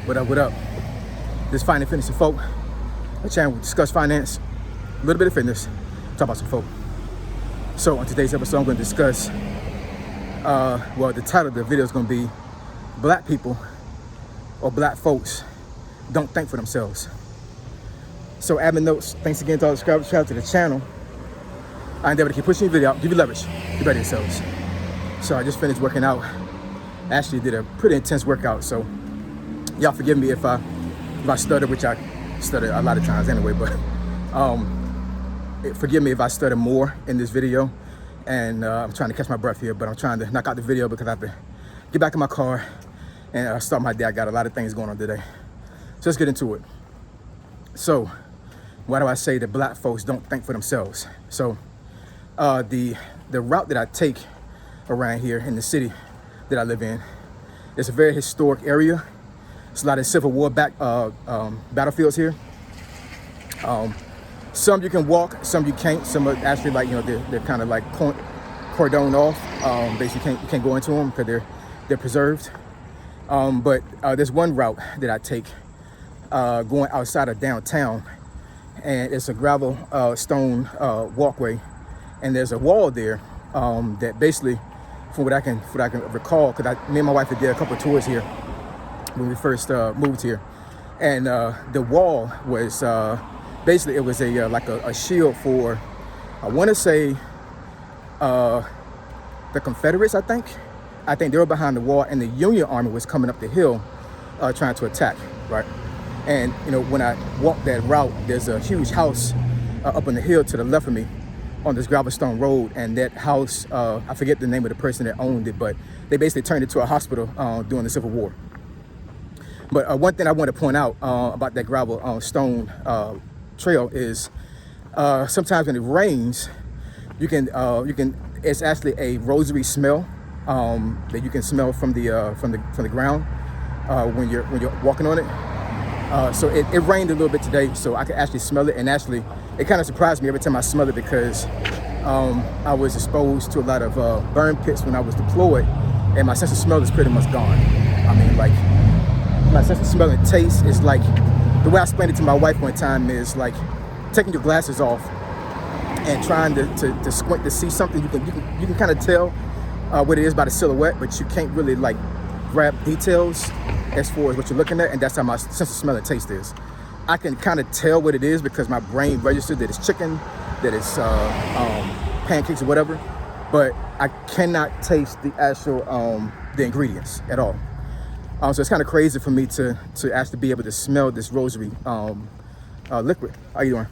What up, what up? This Finance, Fitness, and Folk, a channel we discuss finance, a little bit of fitness, talk about some folk. So on today's episode, I'm going to discuss, the title of the video is going to be Black people or Black folks don't think for themselves. So admin notes, thanks again to all the subscribers to the channel. I endeavor to keep pushing the video out, give you leverage, you better yourselves. So I just finished working out. Actually did a pretty intense workout, so y'all forgive me if I stutter, which I stutter a lot of times anyway, but forgive me if I stutter more in this video. And I'm trying to catch my breath here, but I'm trying to knock out the video because I have to get back in my car and start my day. I got a lot of things going on today. So let's get into it. So why do I say that Black folks don't think for themselves? So the route that I take around here in the city that I live in, it's a very historic area. It's a lot of Civil War battlefields here. Some you can walk, some you can't. Some are actually they're kind of like cordoned off. Basically you can't go into them because they're preserved. But there's one route that I take going outside of downtown, and it's a gravel stone walkway, and there's a wall there that basically, from what I can recall, because me and my wife did a couple of tours here when we first moved here, and the wall was basically, it was a shield for, I want to say, the Confederates. I think they were behind the wall, and the Union Army was coming up the hill trying to attack, right? And when I walk that route, there's a huge house up on the hill to the left of me on this gravel stone road, and that house, I forget the name of the person that owned it, but they basically turned it to a hospital during the Civil War. But one thing I want to point out about that gravel stone trail is sometimes when it rains, you can it's actually a rosary smell that you can smell from the ground when you're walking on it. So it rained a little bit today, so I could actually smell it, and actually it kind of surprised me every time I smell it because I was exposed to a lot of burn pits when I was deployed, and my sense of smell is pretty much gone. I mean, like, my sense of smell and taste is like, the way I explained it to my wife one time is like taking your glasses off and trying to squint to see something. You can kind of tell what it is by the silhouette, but you can't really like grab details as far as what you're looking at, and that's how my sense of smell and taste is. I can kind of tell what it is because my brain registered that it's chicken, that it's pancakes or whatever, but I cannot taste the actual the ingredients at all. So it's kind of crazy for me to actually be able to smell this rosary liquid. How you doing?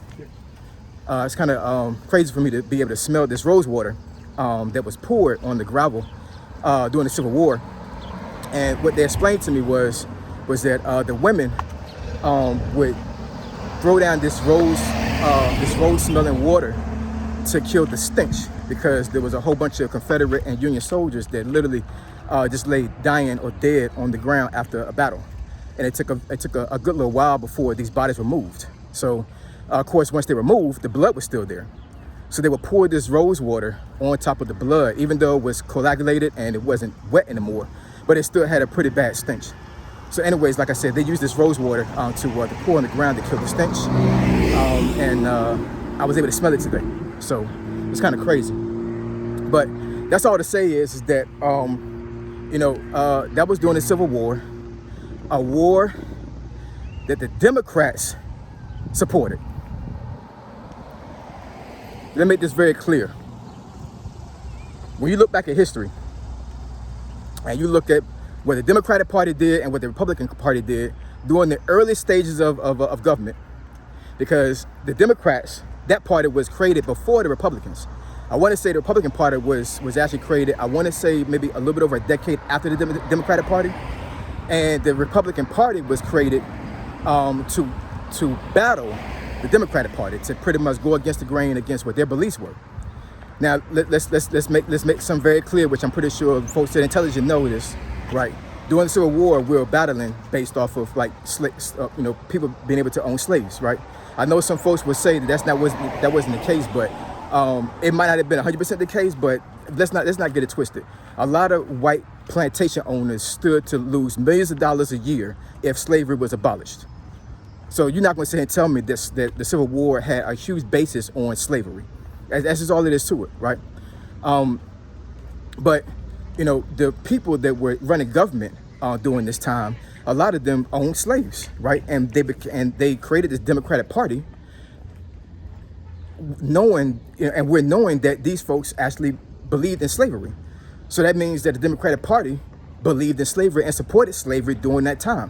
It's kind of crazy for me to be able to smell this rose water that was poured on the gravel during the Civil War. And what they explained to me was that the women would throw down this rose smelling water to kill the stench, because there was a whole bunch of Confederate and Union soldiers that literally just lay dying or dead on the ground after a battle. And it took a good little while before these bodies were moved. So of course, once they were moved, the blood was still there. So they would pour this rose water on top of the blood, even though it was coagulated and it wasn't wet anymore, but it still had a pretty bad stench. So anyways, like I said, they used this rose water to pour on the ground to kill the stench. And I was able to smell it today. So it's kind of crazy. But that's all to say is that, that was during the Civil War, a war that the Democrats supported. Let me make this very clear. When you look back at history and you look at what the Democratic Party did and what the Republican Party did during the early stages of government, because the Democrats, that party was created before the Republicans. I want to say the Republican Party was actually created, I want to say maybe a little bit over a decade after the Democratic Party. And the Republican Party was created to battle the Democratic Party, to pretty much go against the grain against what their beliefs were. Now let's make some very clear, which I'm pretty sure folks that are intelligent know this, right? During the Civil War, we were battling based off of like people being able to own slaves, right? I know some folks would say that wasn't the case, but it might not have been 100% the case. But let's not get it twisted. A lot of white plantation owners stood to lose millions of dollars a year if slavery was abolished. So you're not going to sit and tell me this, that the Civil War had a huge basis on slavery. That's just all it is to it, right? But, you know, the people that were running government during this time, a lot of them owned slaves, right? And they created this Democratic Party, knowing, and we're knowing that these folks actually believed in slavery. So that means that the Democratic Party believed in slavery and supported slavery during that time.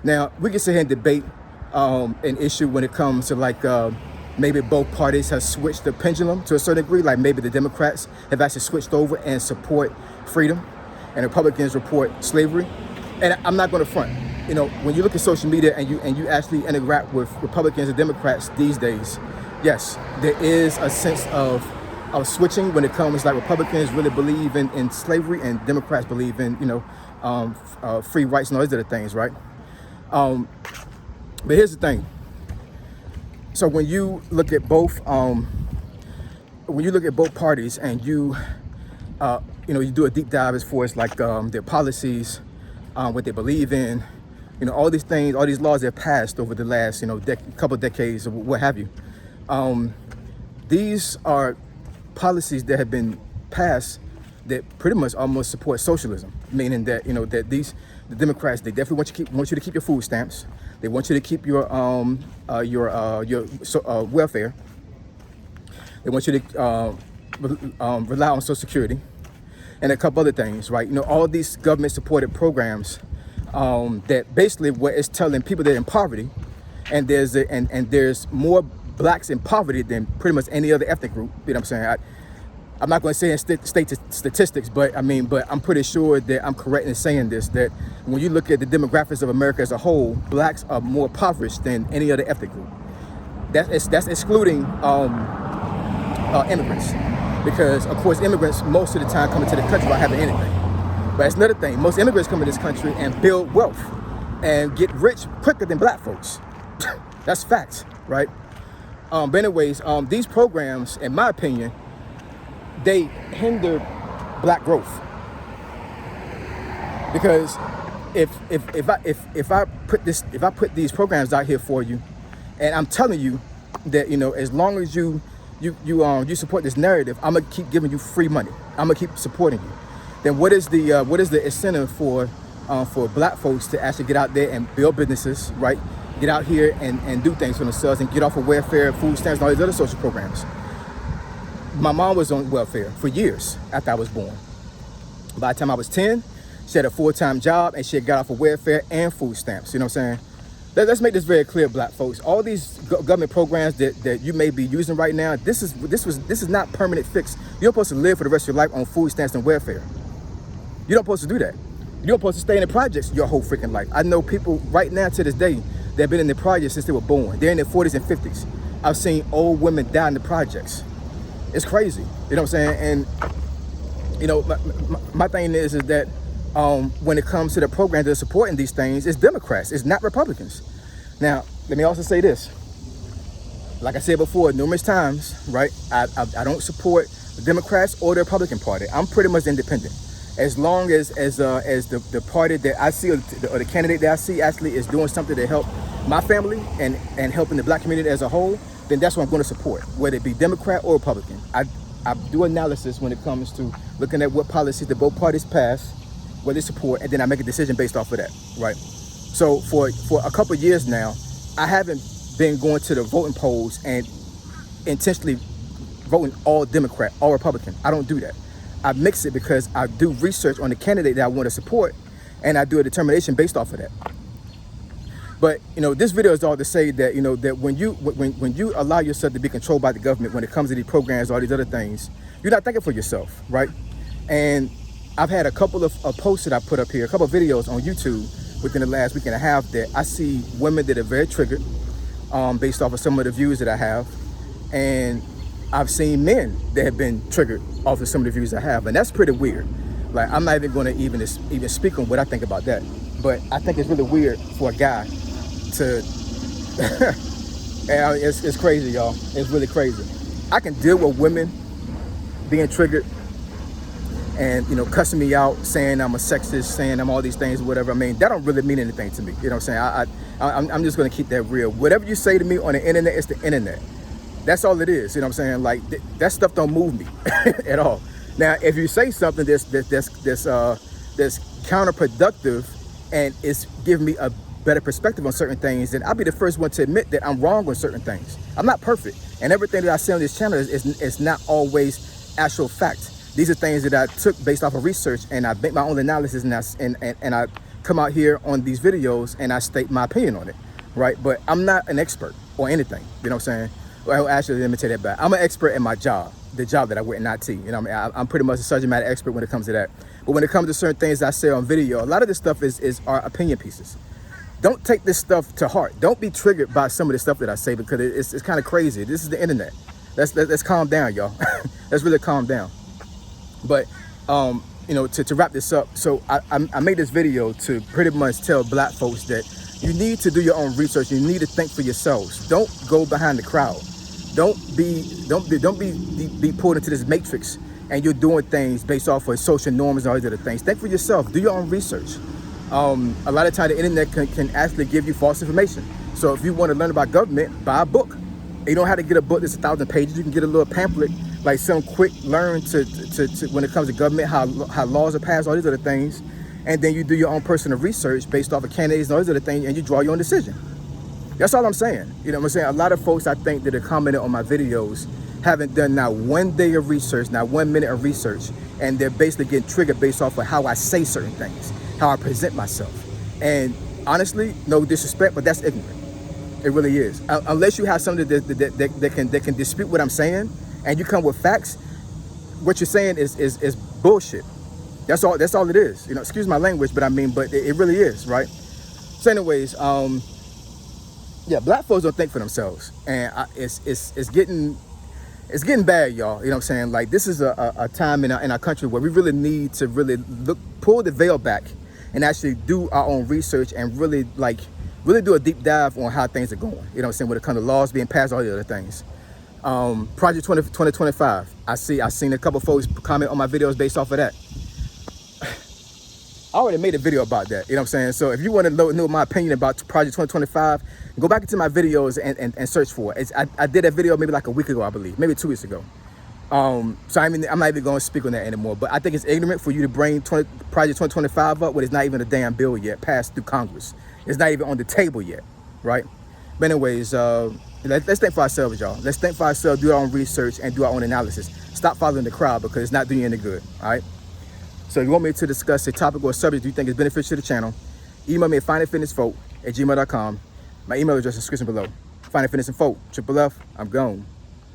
Now, we can sit here and debate an issue when it comes to like maybe both parties have switched the pendulum to a certain degree. Like maybe the Democrats have actually switched over and support freedom, and Republicans report slavery. And I'm not going to front. You know, when you look at social media and you actually interact with Republicans and Democrats these days, yes, there is a sense of switching when it comes, like Republicans really believe in slavery and Democrats believe in, you know, free rights and all these other things, right? But here's the thing. So when you look at both parties and you know, you do a deep dive as far as like their policies, what they believe in, you know, all these things, all these laws that have passed over the last, you know, couple of decades or what have you. These are policies that have been passed that pretty much almost support socialism, meaning that, you know, that the Democrats, they definitely want you to keep your food stamps. They want you to keep your welfare. They want you to rely on Social Security and a couple other things, right? You know, all these government-supported programs that basically what it's telling people that are in poverty, and there's more blacks in poverty than pretty much any other ethnic group. You know what I'm saying? I'm not going to say in state statistics, but I'm pretty sure that I'm correct in saying this, that when you look at the demographics of America as a whole, blacks are more impoverished than any other ethnic group. That's excluding immigrants, because of course immigrants most of the time come into the country without having anything. But that's another thing. Most immigrants come to this country and build wealth and get rich quicker than black folks. That's facts, right? But anyways, these programs, in my opinion, they hinder black growth, because if I put these programs out here for you, and I'm telling you that, you know, as long as you support this narrative, I'm gonna keep giving you free money. I'm gonna keep supporting you. Then what is the incentive for black folks to actually get out there and build businesses, right? Get out here and do things for themselves and get off of welfare, food stamps, and all these other social programs. My mom was on welfare for years after I was born. By the time I was 10, she had a full-time job and she had got off of welfare and food stamps. You know what I'm saying? Let's make this very clear, black folks. All these government programs that you may be using right now, this is not permanent fix. You're supposed to live for the rest of your life on food stamps and welfare. You're not supposed to do that. You're supposed to stay in the projects your whole freaking life. I know people right now to this day that have been in the projects since they were born. They're in their 40s and 50s. I've seen old women die in the projects. It's crazy. You know what I'm saying? And, you know, my thing is that when it comes to the programs that are supporting these things, it's Democrats. It's not Republicans. Now, let me also say this. Like I said before, numerous times, right? I don't support the Democrats or the Republican Party. I'm pretty much independent. As long as the party that I see or the candidate that I see actually is doing something to help my family and helping the black community as a whole, then that's what I'm going to support, whether it be Democrat or Republican. I do analysis when it comes to looking at what policies that both parties pass, what they support, and then I make a decision based off of that, right? So for a couple of years now, I haven't been going to the voting polls and intentionally voting all Democrat, all Republican. I don't do that. I mix it because I do research on the candidate that I want to support, and I do a determination based off of that. But, you know, this video is all to say that, you know, that when you allow yourself to be controlled by the government when it comes to these programs, all these other things, you're not thinking for yourself, right? And I've had a couple of posts that I put up here, a couple of videos on YouTube within the last week and a half that I see women that are very triggered based off of some of the views that I have. And I've seen men that have been triggered off of some of the views I have. And that's pretty weird. Like, I'm not even going to even speak on what I think about that. But I think it's really weird for a guy to and it's crazy, y'all. It's really crazy. I can deal with women being triggered and, you know, cussing me out, saying I'm a sexist, saying I'm all these things, whatever. I mean, that don't really mean anything to me. You know what I'm saying? I'm just going to keep that real. Whatever you say to me on the internet, it's the internet. That's all it is. You know what I'm saying? Like, that stuff don't move me at all. Now, if you say something that's counterproductive and it's giving me a better perspective on certain things, then I'll be the first one to admit that I'm wrong on certain things. I'm not perfect, and everything that I say on this channel is not always actual fact. These are things that I took based off of research, and I make my own analysis, and I come out here on these videos and I state my opinion on it, right? But I'm not an expert or anything. You know what I'm saying? Well, actually, let me take that back. I'm an expert in my job, the job that I wear in IT. You know what I mean? I'm pretty much a subject matter expert when it comes to that. But when it comes to certain things I say on video, a lot of this stuff is our opinion pieces. Don't take this stuff to heart. Don't be triggered by some of the stuff that I say, because it's kind of crazy. This is the internet. Let's calm down, y'all. Let's really calm down. But you know, to wrap this up, so I made this video to pretty much tell black folks that you need to do your own research. You need to think for yourselves. Don't go behind the crowd. Don't be pulled into this matrix and you're doing things based off of social norms and all these other things. Think for yourself. Do your own research. A lot of times the internet can actually give you false information. So if you want to learn about government, buy a book. You don't have to get a book that's 1,000 pages. You can get a little pamphlet, like some quick learn to when it comes to government, how laws are passed, all these other things. And then you do your own personal research based off of candidates and all these other things, and you draw your own decision. That's all I'm saying. You know what I'm saying? A lot of folks, I think, that are commenting on my videos haven't done not 1 day of research, not 1 minute of research, and they're basically getting triggered based off of how I say certain things, how I present myself. And honestly, no disrespect, but that's ignorant. It really is. Unless you have something that can dispute what I'm saying, and you come with facts, what you're saying is bullshit. That's all it is. You know, excuse my language, but I mean, but it really is, right? So anyways, yeah, black folks don't think for themselves, and it's getting bad, y'all. You know what I'm saying? Like, this is a time in our country where we really need to really pull the veil back and actually do our own research and really do a deep dive on how things are going. You know what I'm saying? When it comes to laws being passed, all the other things. Project 2025. I've seen a couple folks comment on my videos based off of that. I already made a video about that. You know what I'm saying? So if you want to know my opinion about Project 2025, go back into my videos and search for it. I did a video maybe like a week ago, I believe, maybe 2 weeks ago. So I mean, I'm not even going to speak on that anymore. But I think it's ignorant for you to bring Project 2025 up when it's not even a damn bill yet passed through Congress. It's not even on the table yet, right? But anyways, let's think for ourselves, y'all. Let's think for ourselves, do our own research, and do our own analysis. Stop following the crowd, because it's not doing you any good, all right? So if you want me to discuss a topic or a subject you think is beneficial to the channel, email me at findingfitnessfolk@gmail.com. My email address is in the description below. Finding Fitness and Folk, Triple F, I'm gone.